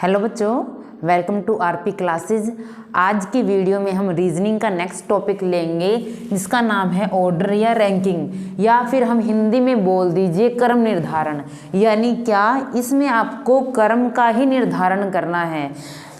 Hello बच्चों, welcome to RP classes. आज की वीडियो में हम रीजनिंग का नेक्स्ट टॉपिक लेंगे जिसका नाम है ऑर्डर या रैंकिंग, या फिर हम हिंदी में बोल दीजिए क्रम निर्धारण। यानी क्या, इसमें आपको क्रम का ही निर्धारण करना है।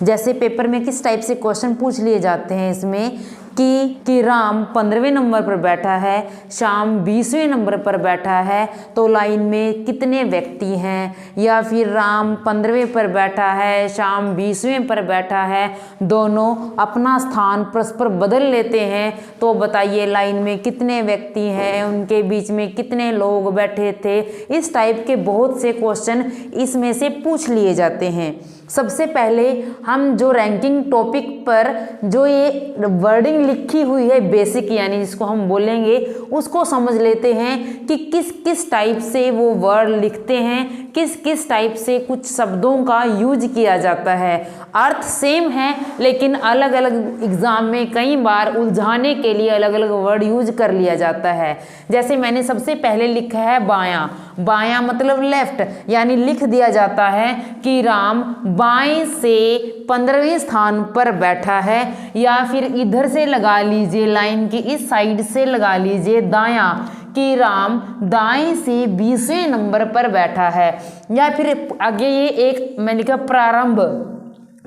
जैसे पेपर में किस टाइप से क्वेश्चन पूछ लिए जाते हैं इसमें कि राम 15वें नंबर पर बैठा है, श्याम 20वें नंबर पर बैठा है, तो लाइन में कितने व्यक्ति हैं। या फिर राम 15वें पर बैठा है, श्याम 20वें पर बैठा है, दोनों अपना स्थान परस्पर बदल लेते हैं, तो बताइए लाइन में कितने व्यक्ति हैं, उनके बीच में कितने लोग बैठे थे। इस टाइप के बहुत से क्वेश्चन इसमें से पूछ लिए जाते हैं। सबसे पहले हम जो रैंकिंग टॉपिक पर जो ये वर्डिंग लिखी हुई है बेसिक, यानी जिसको हम बोलेंगे, उसको समझ लेते हैं कि किस किस टाइप से वो वर्ड लिखते हैं, किस किस टाइप से कुछ शब्दों का यूज किया जाता है। अर्थ सेम है लेकिन अलग अलग एग्जाम में कई बार उलझाने के लिए अलग अलग वर्ड यूज कर लिया जाता है। जैसे मैंने सबसे पहले लिखा है बायां। बायां मतलब लेफ्ट, यानी लिख दिया जाता है कि राम बाएं से 15वें स्थान पर बैठा है। या फिर इधर से लगा लीजिए, लाइन की इस साइड से लगा लीजिए दायां, कि राम दाएं से 20वें नंबर पर बैठा है। या फिर आगे ये एक मैं लिखा प्रारंभ।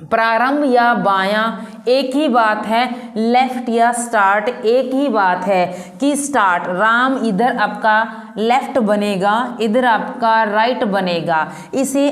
प्रारंभ या बायां एक ही बात है, लेफ्ट या स्टार्ट एक ही बात है कि स्टार्ट राम इधर आपका लेफ्ट बनेगा, इधर आपका राइट बनेगा। इसे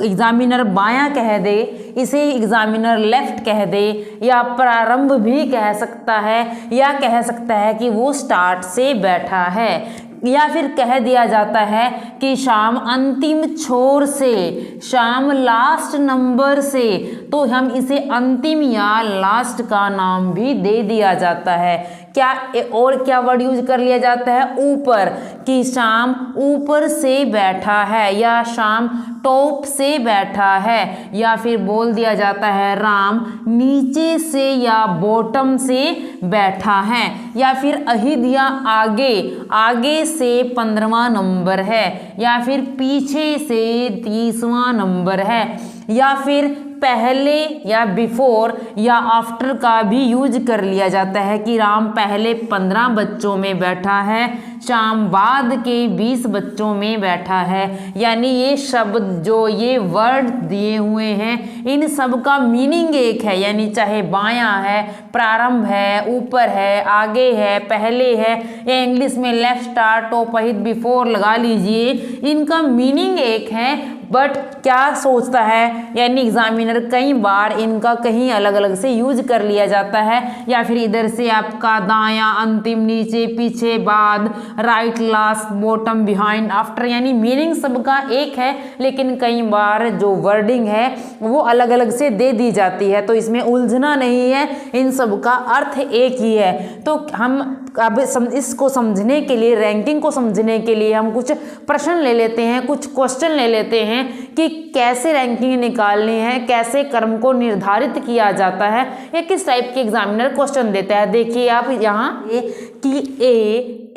एग्जामिनर बायां कह दे, इसे एग्जामिनर लेफ्ट कह दे, या प्रारंभ भी कह सकता है, या कह सकता है कि वो स्टार्ट से बैठा है। या फिर कह दिया जाता है कि श्याम अंतिम छोर से, श्याम लास्ट नंबर से, तो हम इसे अंतिम या लास्ट का नाम भी दे दिया जाता है। क्या और क्या वर्ड यूज कर लिया जाता है, ऊपर, कि श्याम ऊपर से बैठा है, या श्याम टॉप से बैठा है। या फिर बोल दिया जाता है राम नीचे से या बॉटम से बैठा है। या फिर अहिद या आगे, आगे से 15वां नंबर है, या फिर पीछे से 30वां नंबर है। या फिर पहले या बिफोर या आफ्टर का भी यूज कर लिया जाता है कि राम पहले 15 बच्चों में बैठा है, श्याम बाद के 20 बच्चों में बैठा है। यानी ये शब्द जो ये वर्ड दिए हुए हैं, इन सब का मीनिंग एक है। यानी चाहे बायां है, प्रारंभ है, ऊपर है, आगे है, पहले है, या इंग्लिश में लेफ्ट, स्टार्ट, टॉप, अहिद, बिफोर लगा लीजिए, इनका मीनिंग एक है। बट क्या सोचता है, यानी एग्जामिनर कई बार इनका कहीं अलग अलग से यूज कर लिया जाता है। या फिर इधर से आपका दायां, अंतिम, नीचे, पीछे, बाद, right, last, bottom, behind, after, यानी मीनिंग सबका एक है, लेकिन कई बार जो वर्डिंग है वो अलग अलग से दे दी जाती है। तो इसमें उलझना नहीं है, इन सब का अर्थ एक ही है। तो हम अब इसको समझने के लिए, रैंकिंग को समझने के लिए हम कुछ प्रश्न ले लेते हैं, कुछ क्वेश्चन ले लेते हैं कि कैसे रैंकिंग निकालनी है, कैसे क्रम को निर्धारित किया जाता है, या किस टाइप के एग्जामिनर क्वेश्चन देता है। देखिए आप यहाँ कि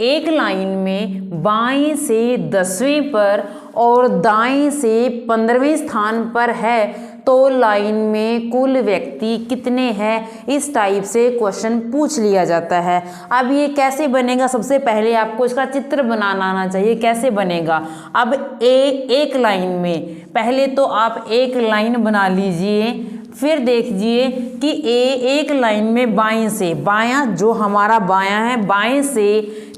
एक लाइन में बाएं से 10वें पर और दाएं से 15वें स्थान पर है, तो लाइन में कुल व्यक्ति कितने हैं, इस टाइप से क्वेश्चन पूछ लिया जाता है। अब ये कैसे बनेगा, सबसे पहले आपको इसका चित्र बनाना आना चाहिए। कैसे बनेगा, अब एक लाइन में पहले तो आप एक लाइन बना लीजिए, फिर देखिए कि एक लाइन में बाएं से, बायां जो हमारा बायां है, बाएं से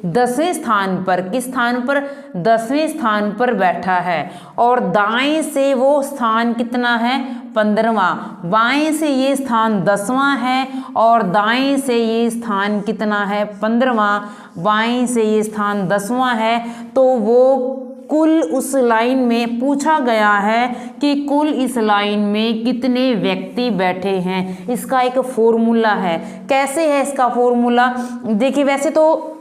10वें स्थान पर, किस स्थान पर, 10वें स्थान पर बैठा है, और दाएं से वो स्थान कितना है, 15वां। बाएं से ये स्थान 10वां है, और दाएं से ये स्थान कितना है, 15वां। बाएं से ये स्थान 10वां है, तो वो कुल उस लाइन में पूछा गया है कि कुल इस लाइन में कितने व्यक्ति बैठे हैं। इसका एक फॉर्मूला है। कैसे है इसका फॉर्मूला, देखिए वैसे तो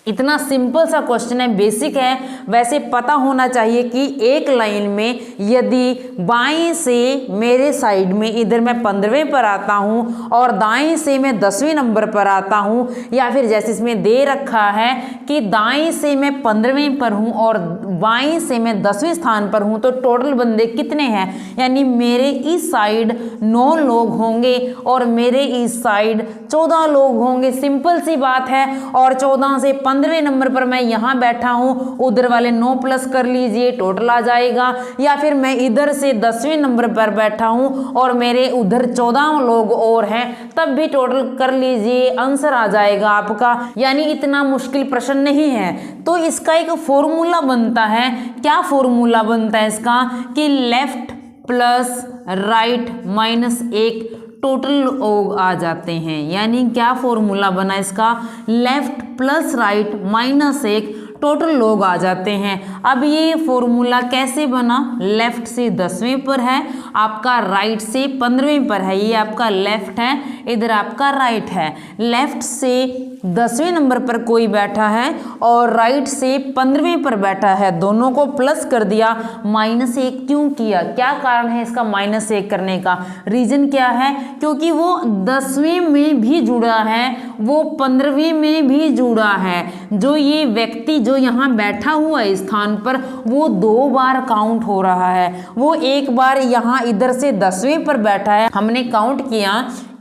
इतना सिंपल सा क्वेश्चन है, बेसिक है, वैसे पता होना चाहिए कि एक लाइन में यदि बाएं से मेरे साइड में इधर मैं 15वें पर आता हूं और दाएं से मैं 10वें नंबर पर आता हूं, या फिर जैसे इसमें दे रखा है कि दाएं से मैं 15वें पर हूं और बाएं से मैं 10वें स्थान पर हूं, तो टोटल बंदे कितने हैं, यानी मेरे इस साइड 9 लोग होंगे और मेरे इस साइड 14 लोग होंगे। सिंपल सी बात है। और 14 से 15वें नंबर पर मैं यहाँ बैठा हूँ, उधर वाले 9 प्लस कर लीजिए, टोटल आ जाएगा। या फिर मैं इधर से 10वें नंबर पर बैठा हूँ और मेरे उधर 14 लोग और हैं, तब भी टोटल कर लीजिए, आंसर आ जाएगा आपका। यानी इतना मुश्किल प्रश्न नहीं है। तो इसका एक फॉर्मूला बनता है। क्या फॉर्मूला बनता है इसका, कि left plus right minus 1 total लोग आ जाते हैं। यानी क्या फॉर्मूला बना इसका, left plus right minus 1 total लोग आ जाते हैं। अब ये फॉर्मूला कैसे बना, लेफ्ट से 10वें पर है, आपका राइट से 15वें पर है। ये आपका लेफ्ट है, इधर आपका राइट है। लेफ्ट से 10वें नंबर पर कोई बैठा है और राइट से 15वें पर बैठा है, दोनों को प्लस कर दिया। माइनस 1 क्यों किया, क्या कारण है इसका माइनस 1 करने का, रीजन क्या है, क्योंकि वो 10वें में भी जुड़ा है, वो 15वें में भी जुड़ा है। जो ये व्यक्ति जो यहाँ बैठा हुआ है स्थान पर, वो 2 बार काउंट हो रहा है। वो एक बार यहाँ इधर से 10वें पर बैठा है, हमने काउंट किया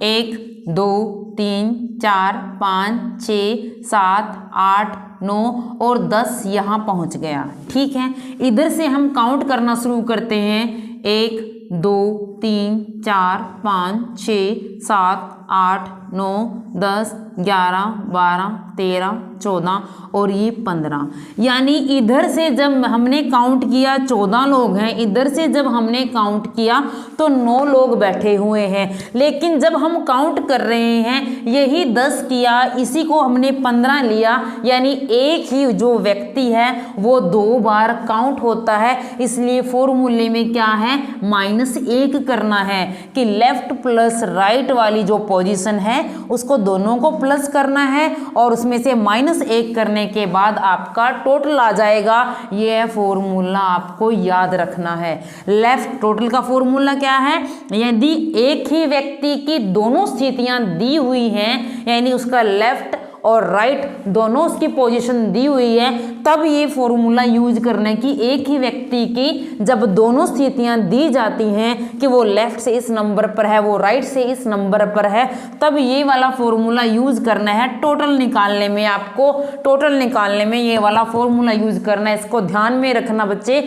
1 2 3 4 5 6 7 8 9 और 10 यहाँ पहुँच गया। ठीक है, इधर से हम काउंट करना शुरू करते हैं। 1 2 3 4 5 6 7 8 9 10 11 12 13 14 और ये 15। यानी इधर से जब हमने काउंट किया 14 लोग हैं, इधर से जब हमने काउंट किया तो 9 लोग बैठे हुए हैं। लेकिन जब हम काउंट कर रहे हैं, यही 10 किया, इसी को हमने 15 लिया, यानी एक ही जो व्यक्ति है वो 2 बार काउंट होता है। इसलिए फॉर्मूले में क्या है, -1 करना है कि लेफ्ट प्लस राइट वाली जो पोजीशन है उसको दोनों को प्लस करना है और उसमें से -1 करने के बाद आपका टोटल आ जाएगा। यह फॉर्मूला आपको याद रखना है। लेफ्ट टोटल का फॉर्मूला क्या है, यदि एक ही व्यक्ति की दोनों स्थितियां दी हुई हैं, यानी उसका लेफ्ट और राइट दोनों उसकी पोजीशन दी हुई है, तब ये फॉर्मूला यूज करने की, एक ही व्यक्ति की जब दोनों स्थितियां दी जाती हैं कि वो लेफ्ट से इस नंबर पर है, वो राइट से इस नंबर पर है, तब ये वाला फॉर्मूला यूज करना है। टोटल निकालने में आपको, टोटल निकालने में ये वाला फॉर्मूला यूज करना है। इसको ध्यान में रखना बच्चे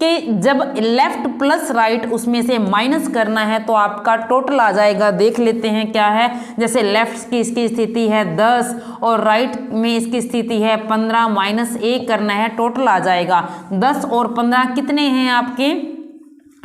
कि जब लेफ्ट प्लस राइट उसमें से माइनस करना है तो आपका टोटल आ जाएगा। देख लेते हैं क्या है। जैसे लेफ्ट की इसकी स्थिति है 10 और राइट में इसकी स्थिति है 15, -1 करना है, टोटल आ जाएगा 10 और 15 कितने हैं आपके,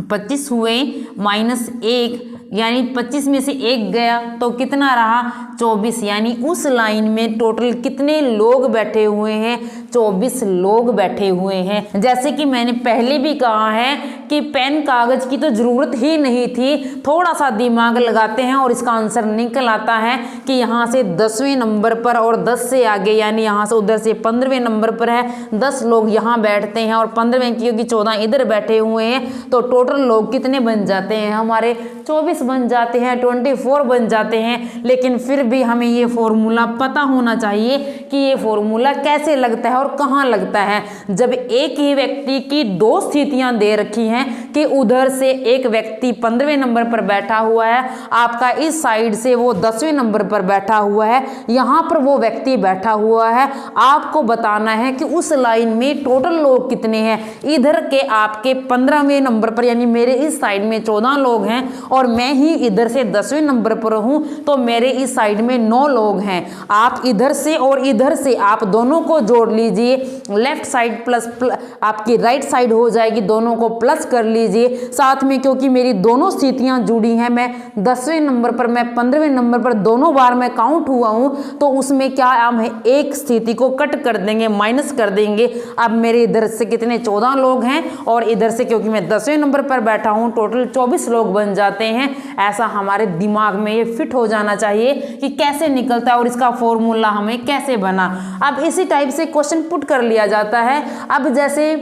25 हुए, -1 यानी 25 में से 1 गया तो कितना रहा, 24। यानी उस लाइन में टोटल कितने लोग बैठे हुए हैं, 24 लोग बैठे हुए हैं। जैसे कि मैंने पहले भी कहा है कि पेन कागज की तो जरूरत ही नहीं थी, थोड़ा सा दिमाग लगाते हैं और इसका आंसर निकल आता है कि यहाँ से 10वें नंबर पर और 10 से आगे, यानी यहाँ से उधर से 15वें नंबर पर है, 10 लोग यहाँ बैठते हैं और 15वें क्योंकि 14 इधर बैठे हुए हैं, तो टोटल लोग कितने बन जाते हैं हमारे, 24 बन जाते हैं, 24 बन जाते हैं। लेकिन फिर भी हमें ये फॉर्मूला पता होना चाहिए कि ये फॉर्मूला कैसे लगता है और कहाँ लगता है। जब एक ही व्यक्ति की 2 स्थितियां दे रखी हैं कि उधर से एक व्यक्ति 15वें नंबर पर बैठा हुआ है, आपका इस साइड से वो 10वें नंबर पर बैठा हुआ है, यहाँ पर वो व्यक्ति बैठा हुआ है, आपको बताना है कि उस लाइन में टोटल लोग कितने हैं। इधर के आपके 15वें नंबर पर, यानी मेरे इस साइड में 14 लोग हैं और मैं ही इधर से 10वें नंबर पर हूं, तो मेरे इस साइड में 9 लोग हैं। आप इधर से और इधर से आप दोनों को जोड़ लीजिए, लेफ्ट साइड प्लस आपकी राइट साइड हो जाएगी, दोनों को प्लस कर लीजिए साथ में, क्योंकि मेरी दोनों स्थितियां जुड़ी हैं। मैं 10वें नंबर पर, मैं 15वें नंबर पर, दोनों बार मैं काउंट हुआ हूं, तो उसमें क्या हम एक स्थिति को कट कर देंगे, माइनस कर देंगे। अब मेरे इधर से कितने, 14 लोग हैं और इधर से क्योंकि मैं 10वें नंबर पर बैठा हूं, टोटल 24 लोग बन जाते हैं। ऐसा हमारे दिमाग में ये फिट हो जाना चाहिए कि कैसे निकलता है और इसका फॉर्मूला हमें कैसे बना। अब इसी टाइप से क्वेश्चन पुट कर लिया जाता है। अब जैसे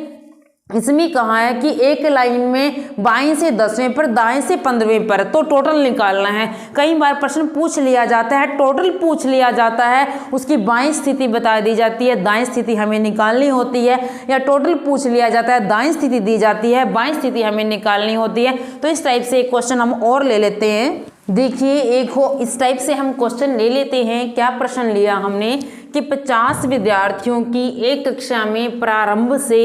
इसमें कहा है कि एक लाइन में बाएं से 10वें पर, दाएं से 15वें पर, तो टोटल निकालना है। कई बार प्रश्न पूछ लिया जाता है, टोटल पूछ लिया जाता है, उसकी बाएं स्थिति बता दी जाती है, दाएं स्थिति हमें निकालनी होती है, या टोटल पूछ लिया जाता है, दाएं स्थिति दी जाती है, बाएं स्थिति हमें निकालनी होती है। तो इस टाइप से एक क्वेश्चन हम और ले लेते हैं। देखिए एक हो इस टाइप से हम क्वेश्चन ले लेते हैं। क्या प्रश्न लिया हमने कि 50 विद्यार्थियों की एक कक्षा में प्रारंभ से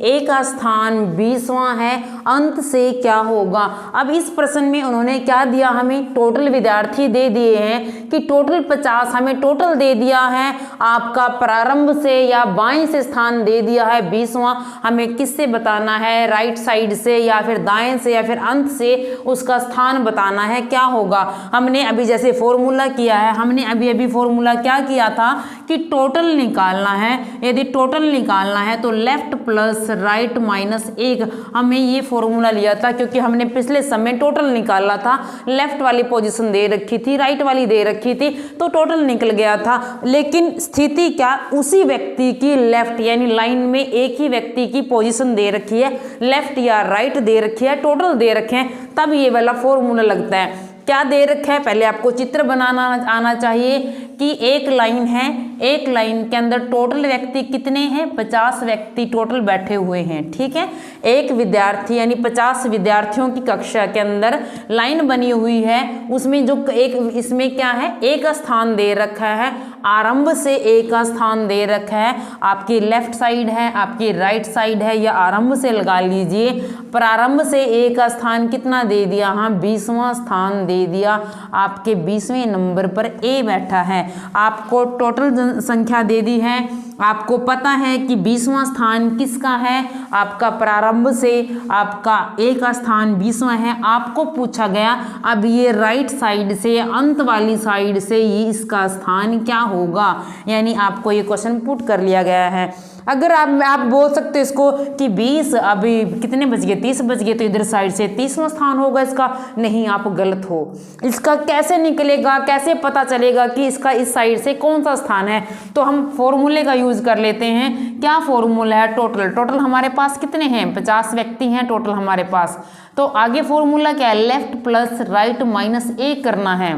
एक स्थान 20वां है, अंत से क्या होगा। अब इस प्रश्न में उन्होंने क्या दिया, हमें टोटल विद्यार्थी दे दिए हैं कि टोटल 50 हमें टोटल दे दिया है, आपका प्रारंभ से या बाएं से स्थान दे दिया है 20वां। हमें किससे बताना है, राइट साइड से या फिर दाएं से या फिर अंत से उसका स्थान बताना है, क्या होगा। हमने अभी जैसे फॉर्मूला किया है, हमने अभी फॉर्मूला क्या किया था कि टोटल निकालना है। यदि टोटल निकालना है तो लेफ्ट प्लस राइट माइनस 1, हमें ये फॉर्मूला लिया था क्योंकि हमने पिछले समय टोटल निकाला था। लेफ्ट वाली पोजीशन दे रखी थी, राइट वाली दे रखी थी, तो टोटल निकल गया था। लेकिन स्थिति क्या, उसी व्यक्ति की लेफ्ट यानी लाइन में एक ही व्यक्ति की पोजीशन दे रखी है, लेफ्ट या राइट दे रखी है, टोटल दे रखे हैं, तब ये वाला फॉर्मूला लगता है। क्या दे रखा है, पहले आपको चित्र बनाना आना चाहिए कि एक लाइन है, एक लाइन के अंदर टोटल व्यक्ति कितने हैं, 50 व्यक्ति टोटल बैठे हुए हैं, ठीक है। एक विद्यार्थी यानी 50 विद्यार्थियों की कक्षा के अंदर लाइन बनी हुई है, उसमें जो एक इसमें क्या है, एक स्थान दे रखा है, आरंभ से एक स्थान दे रखा है, आपकी लेफ्ट साइड है, आपकी राइट साइड है, या आरंभ से लगा लीजिए। प्रारंभ से एक स्थान कितना दे दिया, हाँ 20वां स्थान दे दिया, आपके 20वें नंबर पर ए बैठा है। आपको टोटल संख्या दे दी है, आपको पता है कि 20वां स्थान किसका है, आपका प्रारंभ से आपका एक स्थान 20वां है। आपको पूछा गया अब ये राइट साइड से अंत वाली साइड से ये इसका स्थान क्या होगा, यानी आपको ये क्वेश्चन पुट कर लिया गया है। अगर आप बोल सकते हो इसको कि 20 अभी कितने बज गए, 30 बज गए, तो इधर साइड से 30वां स्थान होगा इसका, नहीं आप गलत हो। इसका कैसे निकलेगा, कैसे पता चलेगा कि इसका इस साइड से कौन सा स्थान है, तो हम फॉर्मूले का यूज कर लेते हैं। क्या फॉर्मूला है, टोटल हमारे पास कितने हैं, 50 व्यक्ति हैं टोटल हमारे पास, तो आगे फॉर्मूला क्या है, लेफ्ट प्लस राइट माइनस 1 करना है।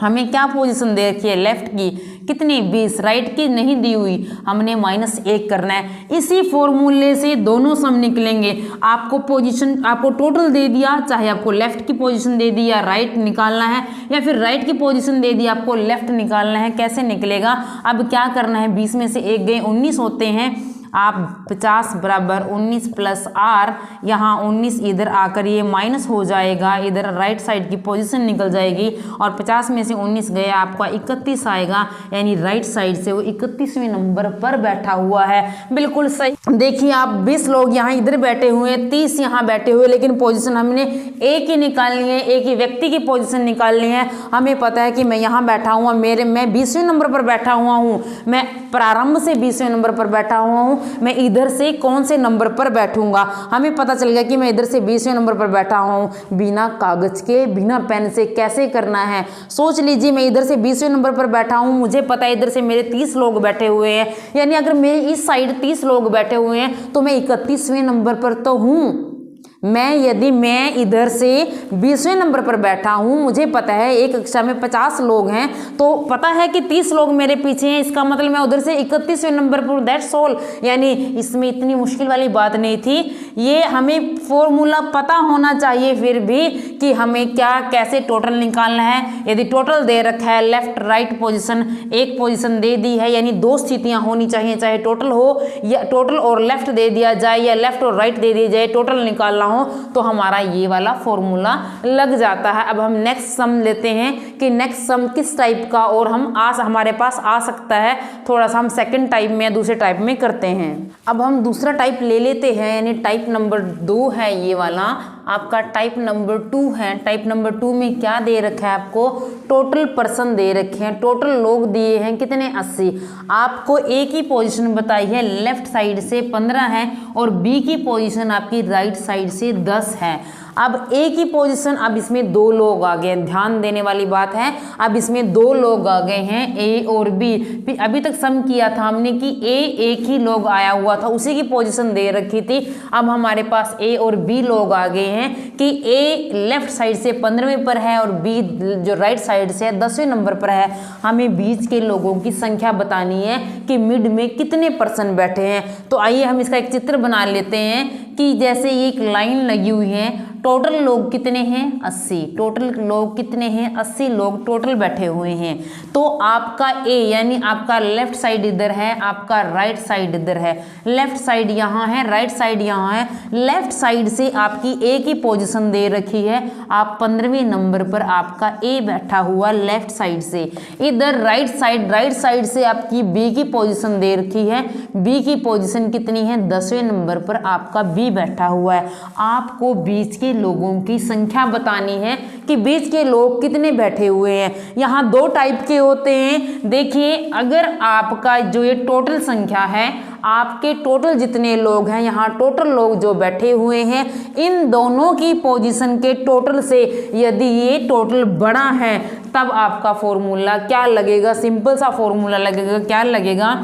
हमें क्या पोजीशन दे रखी है, लेफ्ट की कितनी 20, राइट की नहीं दी हुई, हमने -1 करना है। इसी फॉर्मूले से दोनों सम निकलेंगे। आपको पोजीशन, आपको टोटल दे दिया, चाहे आपको लेफ्ट की पोजीशन दे दी या राइट निकालना है, या फिर राइट की पोजीशन दे दी आपको लेफ्ट निकालना है, कैसे निकलेगा। अब क्या करना है, 20 में से 1 गए, 19 होते हैं। आप 50 बराबर 19 प्लस आर, यहाँ 19 इधर आकर ये माइनस हो जाएगा, इधर राइट साइड की पोजीशन निकल जाएगी, और 50 में से 19 गया आपका 31 आएगा, यानी राइट साइड से वो 31वें नंबर पर बैठा हुआ है। बिल्कुल सही। देखिए आप 20 लोग यहाँ इधर बैठे हुए हैं, 30 यहाँ बैठे हुए, लेकिन पोजीशन हमने एक ही निकालनी है, एक ही व्यक्ति की पोजीशन निकालनी है। हमें पता है कि मैं यहाँ बैठा हुआ, मैं 20वें नंबर पर बैठा हुआ हूँ, मैं प्रारंभ से 20वें नंबर पर बैठा हुआ हूँ, मैं इधर से कौन से नंबर पर बैठूंगा। हमें पता चल गया कि मैं इधर से 20वें नंबर पर बैठा हूँ। बिना कागज के, बिना पेन से कैसे करना है, सोच लीजिए। मैं इधर से 20वें नंबर पर बैठा हूँ, मुझे पता है इधर से मेरे 30 लोग बैठे हुए हैं, यानी अगर मेरे इस साइड 30 लोग बैठे हुए हैं तो मैं 31वें नंबर पर तो हूँ। यदि मैं इधर से 20वें नंबर पर बैठा हूँ, मुझे पता है एक कक्षा में 50 लोग हैं, तो पता है कि 30 लोग मेरे पीछे हैं, इसका मतलब मैं उधर से 31वें नंबर पर, दैट्स ऑल। यानी इसमें इतनी मुश्किल वाली बात नहीं थी। ये हमें फॉर्मूला पता होना चाहिए फिर भी कि हमें क्या कैसे टोटल निकालना है। यदि टोटल दे रखा है, लेफ्ट राइट पोजिशन, एक पोजिशन दे दी है, यानी 2 स्थितियाँ होनी चाहिए, चाहे टोटल हो या टोटल और लेफ्ट दे दिया जाए, या लेफ्ट और राइट दे दिया जाए, टोटल निकालना हो, तो हमारा ये वाला फॉर्मूला लग जाता है। अब हम नेक्स्ट सम लेते हैं कि नेक्स्ट सम किस टाइप का और हमारे पास आ सकता है। थोड़ा सा हम सेकंड टाइप में या दूसरे टाइप में करते हैं। अब हम दूसरा टाइप ले लेते हैं, यानी टाइप नंबर 2 है ये वाला, आपका टाइप नंबर 2 है। टाइप नंबर 2 में क्या दे रखा है, आपको टोटल पर्सन दे रखे हैं, टोटल लोग दिए हैं कितने, 80। आपको ए की पोजीशन बताई है लेफ्ट साइड से 15 है, और बी की पोजीशन आपकी राइट साइड से 10 है। अब ए की पोजीशन, अब इसमें 2 लोग आ गए, ध्यान देने वाली बात है। अब इसमें 2 लोग आ गए हैं, ए और बी। अभी तक सम किया था हमने कि ए एक ही लोग आया हुआ था, उसी की पोजीशन दे रखी थी। अब हमारे पास ए और बी लोग आ गए हैं कि ए लेफ्ट साइड से 15वें पर है और बी जो राइट साइड से 10वें नंबर पर है। हमें बीच के लोगों की संख्या बतानी है कि मिड में कितने पर्सन बैठे हैं। तो आइए हम इसका एक चित्र बना लेते हैं कि जैसे एक लाइन लगी हुई है, टोटल लोग कितने हैं 80, टोटल लोग कितने हैं 80 लोग टोटल बैठे हुए हैं। तो आपका ए यानी आपका लेफ्ट साइड इधर है, आपका राइट साइड इधर है। लेफ्ट साइड यहाँ है, राइट साइड यहाँ है। लेफ्ट साइड से आपकी ए की पोजीशन दे रखी है, आप 15वें नंबर पर आपका ए बैठा हुआ लेफ्ट साइड से। इधर राइट साइड से आपकी बी की पोजीशन दे रखी है, बी की पोजीशन कितनी है 10वें नंबर पर आपका बी बैठा हुआ है। आपको बीच के लोगों की संख्या बतानी है कि बीच के लोग कितने बैठे हुए हैं। यहाँ 2 टाइप के होते हैं। देखिए, अगर आपका जो ये टोटल संख्या है, आपके टोटल जितने लोग हैं, यहाँ टोटल लोग जो बैठे हुए हैं, इन दोनों की पोजीशन के टोटल से यदि ये टोटल बड़ा है तब आपका फॉर्मूला क्या लगेगा, सिंपल सा फॉर्मूला लगेगा। क्या लगेगा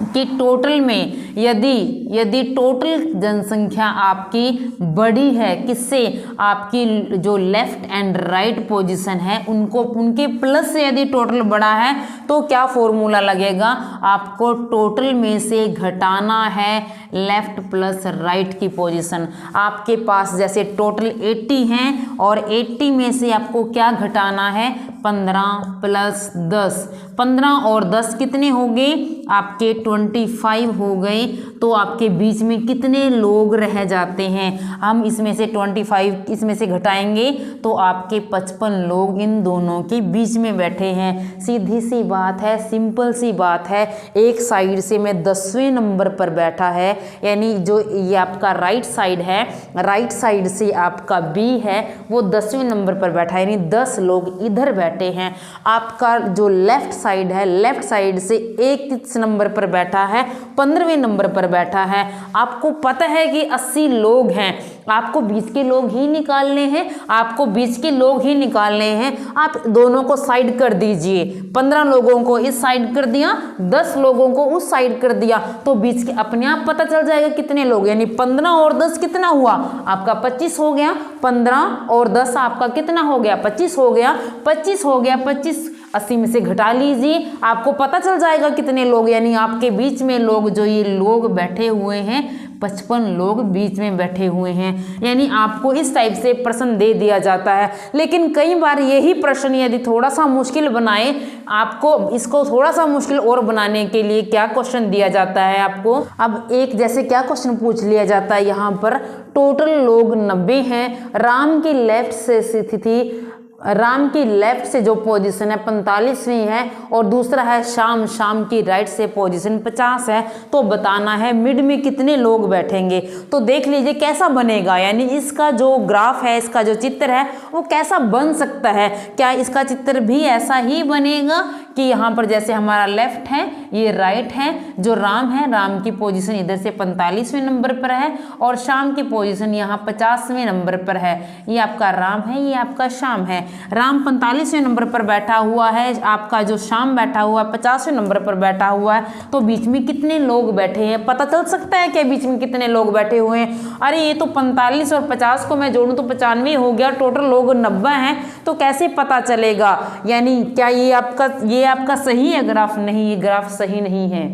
कि टोटल में यदि टोटल जनसंख्या आपकी बड़ी है, किससे, आपकी जो लेफ्ट एंड राइट पोजीशन है उनके प्लस से यदि टोटल बड़ा है तो क्या फॉर्मूला लगेगा, आपको टोटल में से घटाना है लेफ्ट प्लस राइट की पोजीशन। आपके पास जैसे टोटल 80 हैं और 80 में से आपको क्या घटाना है 15 प्लस 10, 15 और 10 कितने हो गए आपके 25 हो गए। तो आपके बीच में कितने लोग रह जाते हैं, हम इसमें से 25 इसमें से घटाएंगे तो आपके 55 लोग इन दोनों के बीच में बैठे हैं। सीधी सी बात है, सिंपल सी बात है। एक साइड से मैं 10वें नंबर पर बैठा है, यानी जो ये आपका राइट साइड है, राइट साइड से आपका बी है वो 10वें नंबर पर बैठा है, यानी 10 लोग इधर बैठे हैं। आपका जो लेफ्ट साइड है, लेफ्ट साइड से एक किस नंबर पर बैठा है 15वें नंबर पर बैठा है। आपको पता है कि 80 लोग हैं, आपको बीच के लोग ही निकालने हैं, आपको बीच के लोग ही निकालने हैं। आप दोनों को साइड कर दीजिए, 15 लोगों को इस साइड कर दिया, 10 लोगों को उस साइड कर दिया, तो बीच के अपने आप पता चल जाएगा कितने लोग, यानी 15 और 10 कितना हुआ आपका 25 हो गया। 15 और 10 आपका कितना हो गया 25 हो गया। 25 हो गया, 25 80 में से घटा लीजिए, आपको पता चल जाएगा कितने लोग, यानी आपके बीच में लोग जो ये लोग बैठे हुए हैं 55 लोग बीच में बैठे हुए हैं। यानी आपको इस टाइप से प्रश्न दे दिया जाता है। लेकिन कई बार यही प्रश्न यदि थोड़ा सा मुश्किल बनाए, आपको इसको थोड़ा सा मुश्किल और बनाने के लिए क्या क्वेश्चन दिया जाता है आपको। अब एक जैसे क्या क्वेश्चन पूछ लिया जाता है यहाँ पर, टोटल लोग 90 हैं, राम की लेफ्ट से स्थिति, राम की लेफ्ट से जो पोजीशन है 45वीं है और दूसरा है शाम की राइट से पोजीशन 50 है, तो बताना है मिड में कितने लोग बैठेंगे। तो देख लीजिए कैसा बनेगा, यानी इसका जो ग्राफ है, इसका जो चित्र है वो कैसा बन सकता है। क्या इसका चित्र भी ऐसा ही बनेगा कि यहाँ पर जैसे हमारा लेफ्ट है, ये राइट है, जो राम है, राम की पोजीशन इधर से 45वें नंबर पर है और शाम की पोजीशन यहाँ 50वें नंबर पर है। ये आपका राम है, ये आपका शाम है। राम 45वें नंबर पर बैठा हुआ है, आपका जो शाम बैठा हुआ है 50वें नंबर पर बैठा हुआ है। तो बीच में कितने लोग बैठे हैं पता चल सकता है क्या, बीच में कितने लोग बैठे हुए हैं। अरे ये तो 45 और 50 को मैं जोड़ूं तो 95 हो गया, टोटल लोग 90 हैं, तो कैसे पता चलेगा। यानी क्या ये आपका सही है ग्राफ, नहीं, ये ग्राफ सही नहीं है।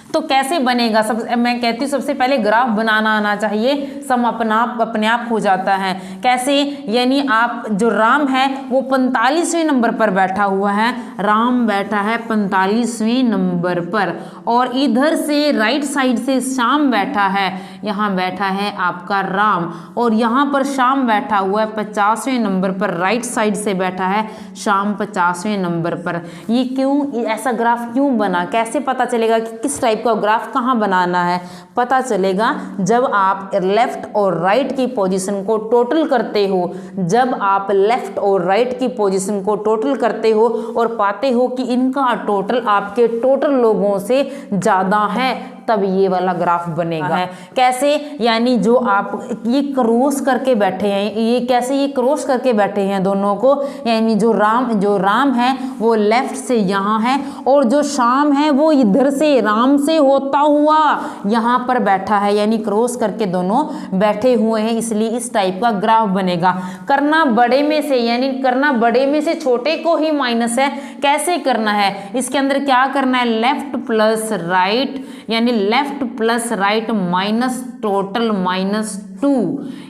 तो कैसे बनेगा, मैं कहती हूँ सबसे पहले ग्राफ बनाना आना चाहिए, सम अपने आप हो जाता है। कैसे, यानी आप जो राम है वो 45वें नंबर पर बैठा हुआ है, राम बैठा है 45वें नंबर पर और इधर से राइट साइड से शाम बैठा है, यहाँ बैठा है आपका राम और यहाँ पर शाम बैठा हुआ है 50वें नंबर पर, राइट साइड से बैठा है शाम 50वें नंबर पर। ये क्यों ऐसा ग्राफ क्यों बना, कैसे पता चलेगा कि किस टाइप का ग्राफ कहाँ बनाना है। पता चलेगा जब आप लेफ्ट और राइट की पोजीशन को टोटल करते हो, जब आप लेफ्ट और राइट की पोजीशन को टोटल करते हो और पाते हो कि इनका टोटल आपके टोटल लोगों से ज़्यादा है, तब ये वाला ग्राफ बनेगा है। कैसे, यानी जो आप ये क्रॉस करके बैठे हैं, ये कैसे ये क्रॉस करके बैठे हैं दोनों को, यानी जो राम है वो लेफ्ट से यहाँ है और जो श्याम है वो इधर से राम से होता हुआ यहाँ पर बैठा है, यानी क्रॉस करके दोनों बैठे हुए हैं, इसलिए इस टाइप का ग्राफ बनेगा। करना बड़े में से, यानी करना बड़े में से छोटे को ही माइनस है। कैसे करना है, इसके अंदर क्या करना है, लेफ्ट प्लस राइट, यानी left plus right minus total minus 2।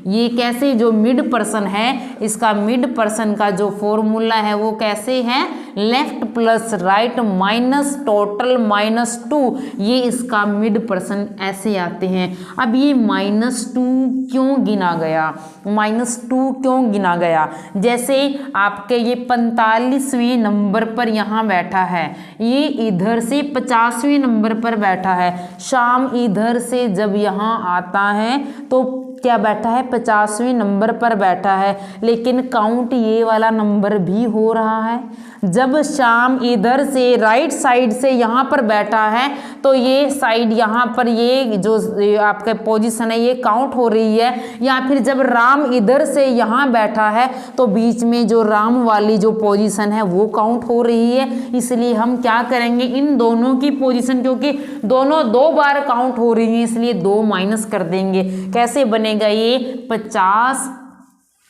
ये कैसे, जो मिड पर्सन है इसका मिड पर्सन का जो फॉर्मूला है वो कैसे है, left plus right minus total minus 2, ये इसका मिड पर्सन ऐसे आते हैं। अब ये -2 क्यों गिना गया, -2 क्यों गिना गया, जैसे आपके ये 45वें नंबर पर यहाँ बैठा है, ये इधर से 50वें नंबर पर बैठा है, श्याम इधर से जब यहाँ आता है तो क्या बैठा है, 50वें नंबर पर बैठा है, लेकिन काउंट ये वाला नंबर भी हो रहा है। जब श्याम इधर से राइट साइड से यहाँ पर बैठा है तो ये साइड यहाँ पर ये जो आपका पोजीशन है ये काउंट हो रही है, या फिर जब राम इधर से यहाँ बैठा है तो बीच में जो राम वाली जो पोजीशन है वो काउंट हो रही है। इसलिए हम क्या करेंगे, इन दोनों की पोजीशन, क्योंकि दोनों 2 बार काउंट हो रही है इसलिए 2 माइनस कर देंगे। कैसे बनेगा ये 50,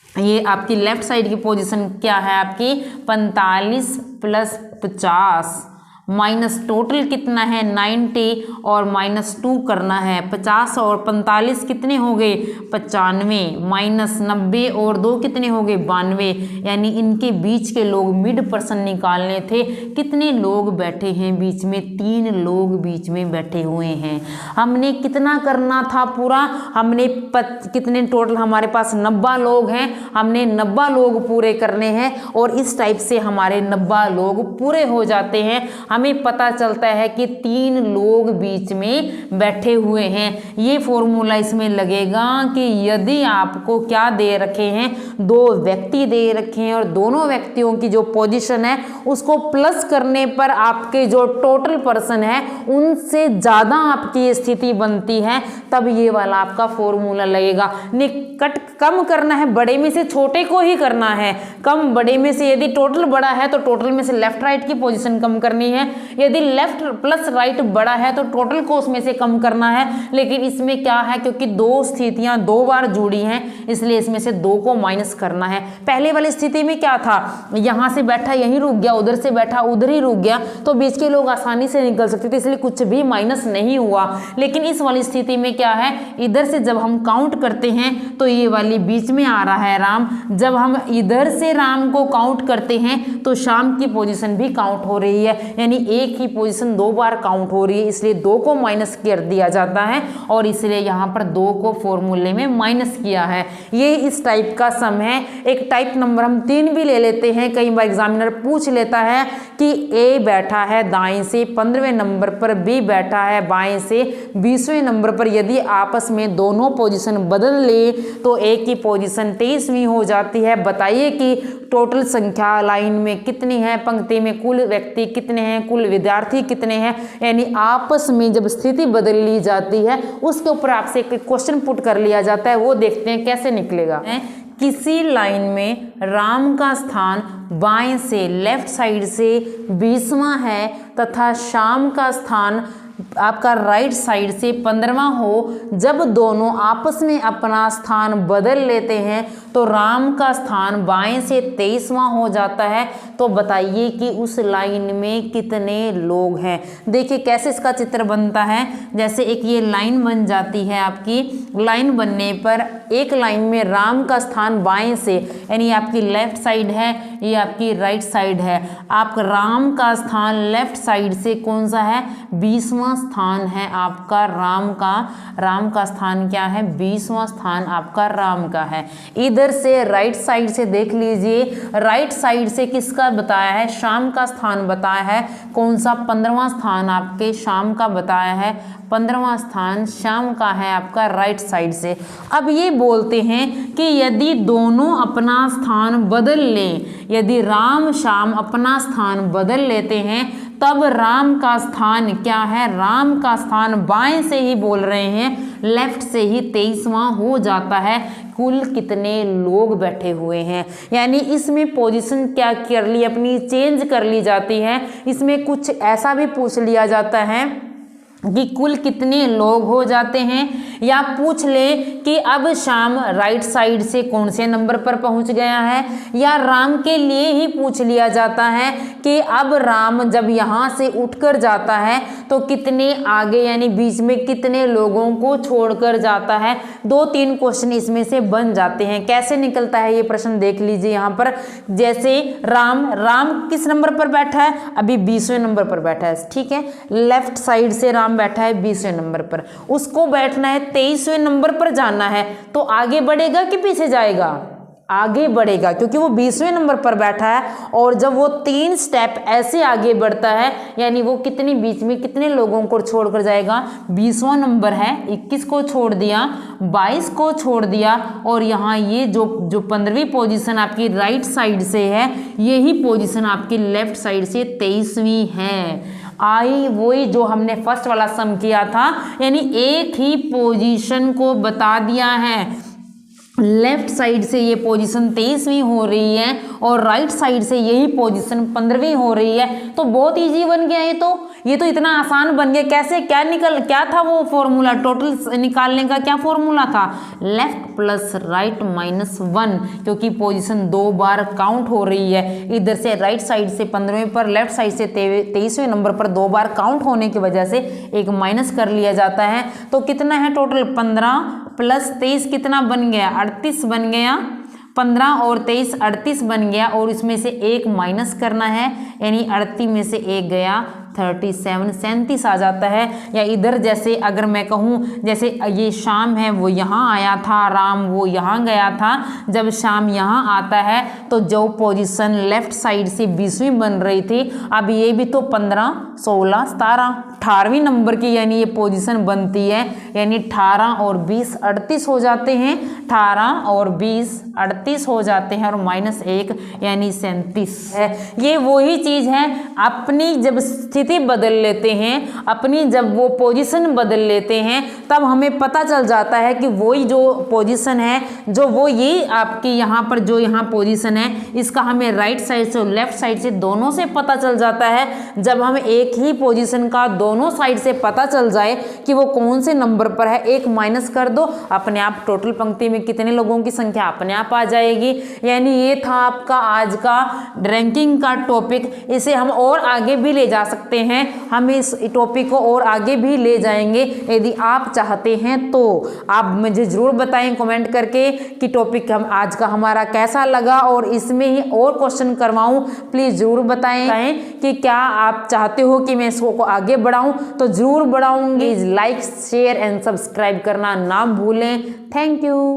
ये आपकी लेफ्ट साइड की पोजीशन क्या है आपकी 45 + 50 माइनस टोटल कितना है 90 और -2 करना है। 50 और 45 कितने हो गए 95, माइनस 90 और 2 कितने हो गए 92, यानी इनके बीच के लोग मिड पर्सन निकालने थे। कितने लोग बैठे हैं बीच में, 3 लोग बीच में बैठे हुए हैं। हमने कितना करना था पूरा, हमने कितने टोटल हमारे पास 90 लोग हैं, हमने 90 लोग पूरे करने हैं और इस टाइप से हमारे 90 लोग पूरे हो जाते हैं। हमें पता चलता है कि 3 लोग बीच में बैठे हुए हैं। ये फॉर्मूला इसमें लगेगा कि यदि आपको क्या दे रखे हैं, 2 व्यक्ति दे रखे हैं और दोनों व्यक्तियों की जो पोजीशन है उसको प्लस करने पर आपके जो टोटल पर्सन है उनसे ज़्यादा आपकी स्थिति बनती है, तब ये वाला आपका फॉर्मूला लगेगा। निकट कम करना है, बड़े में से छोटे को ही करना है। कम बड़े में से, यदि टोटल बड़ा है तो टोटल में से लेफ्ट राइट की पोजीशन कम करनी है, यदि लेफ्ट प्लस राइट बड़ा है तो टोटल को उसमें से कम करना है। लेकिन इसमें क्या है, क्योंकि 2 स्थितियां 2 बार जुड़ी हैं इसलिए इसमें से 2 को माइनस करना है। पहले वाली स्थिति में क्या था, यहां से बैठा यहीं रुक गया, उधर से बैठा उधर ही रुक गया, तो बीच के लोग आसानी से निकल सकते थे, इसलिए कुछ भी माइनस नहीं हुआ। लेकिन इस वाली स्थिति में क्या है, इधर से जब हम काउंट करते हैं तो ये वाली बीच में आ रहा है राम, जब हम इधर से राम को काउंट करते हैं तो श्याम की पोजीशन भी काउंट हो रही है, यानी एक ही पोजीशन 2 बार काउंट हो रही है, इसलिए 2 को माइनस कर दिया जाता है और इसलिए यहाँ पर 2 को फॉर्मूले में माइनस किया है। ये इस टाइप का सम है। एक टाइप नंबर हम 3 भी ले लेते हैं, कई बार एग्जामिनर पूछ लेता है कि ए बैठा है दाएं से 15वें नंबर पर, बी बैठा है बाएं से 20वें नंबर पर। यदि आपस में दोनों पोजीशन बदल ले तो ए की पोजीशन 23वीं हो जाती है। बताइए कि टोटल संख्या लाइन में कितनी है, पंक्ति में कुल व्यक्ति कितने हैं, कुल विद्यार्थी कितने हैं, यानी आपस में जब स्थिति बदल ली जाती है उसके ऊपर आपसे एक क्वेश्चन पुट कर लिया जाता है, वो देखते हैं कैसे निकलेगा। किसी लाइन में राम का स्थान बाएं से लेफ्ट साइड से 20वां है तथा श्याम का स्थान आपका राइट साइड से 15वां हो। जब दोनों आपस में अपना स्थान बदल लेते हैं तो राम का स्थान बाएं से 23वां हो जाता है। तो बताइए कि उस लाइन में कितने लोग हैं। देखिए कैसे इसका चित्र बनता है। जैसे एक ये लाइन बन जाती है आपकी, लाइन बनने पर एक लाइन में राम का स्थान बाएं से, यानी आपकी लेफ्ट साइड है, ये आपकी राइट साइड है। आप राम का स्थान लेफ्ट साइड से कौन सा है, 20वां स्थान है आपका राम का स्थान क्या है, 20वां स्थान आपका राम का है। इधर से राइट साइड से देख लीजिए, राइट साइड से किसका बताया है, श्याम का स्थान बताया है, कौन सा 15वां स्थान आपके श्याम का बताया है, 15वां स्थान श्याम का है आपका राइट साइड से। अब ये बोलते हैं कि यदि दोनों अपना स्थान बदल लें, यदि राम श्याम अपना स्थान बदल लेते हैं तब राम का स्थान क्या है, राम का स्थान बाएं से ही बोल रहे हैं, लेफ्ट से ही 23वां हो जाता है। कुल कितने लोग बैठे हुए हैं, यानी इसमें पोजीशन क्या कर ली अपनी, चेंज कर ली जाती है। इसमें कुछ ऐसा भी पूछ लिया जाता है कि कुल कितने लोग हो जाते हैं, या पूछ ले कि अब शाम राइट साइड से कौन से नंबर पर पहुंच गया है, या राम के लिए ही पूछ लिया जाता है कि अब राम जब यहाँ से उठकर जाता है तो कितने आगे यानी बीच में कितने लोगों को छोड़कर जाता है। 2-3 क्वेश्चन इसमें से बन जाते हैं। कैसे निकलता है ये प्रश्न देख लीजिए यहाँ पर। जैसे राम किस नंबर पर बैठा है, अभी 20वें नंबर पर बैठा है, ठीक है। लेफ्ट साइड से राम बैठा है 20वें नंबर पर, उसको बैठना है 23वें नंबर पर जाना है, तो आगे बढ़ेगा कि पीछे जाएगा, आगे बढ़ेगा, क्योंकि वो 20वें नंबर पर बैठा है। और जब वो 3 स्टेप ऐसे आगे बढ़ता है, यानी वो कितनी बीच में कितने लोगों को छोड़कर जाएगा, 20वां नंबर है, 21 को छोड़ दिया, 22 को छोड़ दिया, और यहाँ ये जो 15वीं पोजीशन आपकी राइट साइड से है, यही पोजीशन आपकी लेफ्ट साइड से 23वीं है। आई वही जो हमने फर्स्ट वाला सम किया था, यानी एक ही पोजीशन को बता दिया है। लेफ्ट साइड से ये पोजीशन 23वीं हो रही है और राइट साइड से यही पोजीशन 15वीं हो रही है, तो बहुत इजी बन गया ये तो इतना आसान बन गया। कैसे, क्या था वो फॉर्मूला, टोटल निकालने का क्या फॉर्मूला था, लेफ्ट प्लस राइट माइनस 1, क्योंकि पोजीशन 2 बार काउंट हो रही है। इधर से राइट साइड से 15वें पर, लेफ्ट साइड से 23वें नंबर पर 2 बार काउंट होने की वजह से एक माइनस कर लिया जाता है। तो कितना है टोटल, 15 प्लस 23 कितना बन गया, 38 बन गया। 15 और 23 38 बन गया, और इसमें से एक माइनस करना है, यानी 38 में से एक गया 37, 37 आ जाता है। या इधर जैसे अगर मैं कहूँ, जैसे ये शाम है वो यहाँ आया था, राम वो यहाँ गया था, जब शाम यहाँ आता है तो जो पोजीशन लेफ्ट साइड से 20वीं बन रही थी, अब ये भी तो 15, 16, 17, 18वीं नंबर की यानी ये पोजीशन बनती है, यानी 18 और 20 38 हो जाते हैं, 18 और 20 38 हो जाते हैं, और माइनस 1 यानी 37 है। ये वही चीज़ है, अपनी जब स्थिति बदल लेते हैं, अपनी जब वो पोजीशन बदल लेते हैं, तब हमें पता चल जाता है कि वही जो पोजीशन है, जो वो ये आपकी यहाँ पर जो यहाँ पोजीशन है, इसका हमें राइट साइड से और लेफ्ट साइड से दोनों से पता चल जाता है। जब हम एक ही पोजीशन का दोनों साइड से पता चल जाए कि वो कौन से नंबर पर है, एक माइनस कर दो, अपने आप टोटल पंक्ति में कितने लोगों की संख्या अपने आप आ जाएगी। यानी ये था आपका आज का रैंकिंग का टॉपिक। इसे हम और आगे भी ले जा सकते हैं, हम इस टॉपिक को और आगे भी ले जाएंगे यदि आप चाहते हैं तो। आप मुझे जरूर बताएं कमेंट करके कि टॉपिक हम आज का हमारा कैसा लगा, और इसमें ही और क्वेश्चन करवाऊं, प्लीज जरूर बताएं कि क्या आप चाहते हो कि मैं इसको आगे बढ़ाऊं, तो जरूर बढ़ाऊंगी। लाइक शेयर एंड सब्सक्राइब करना ना भूलें। Thank you.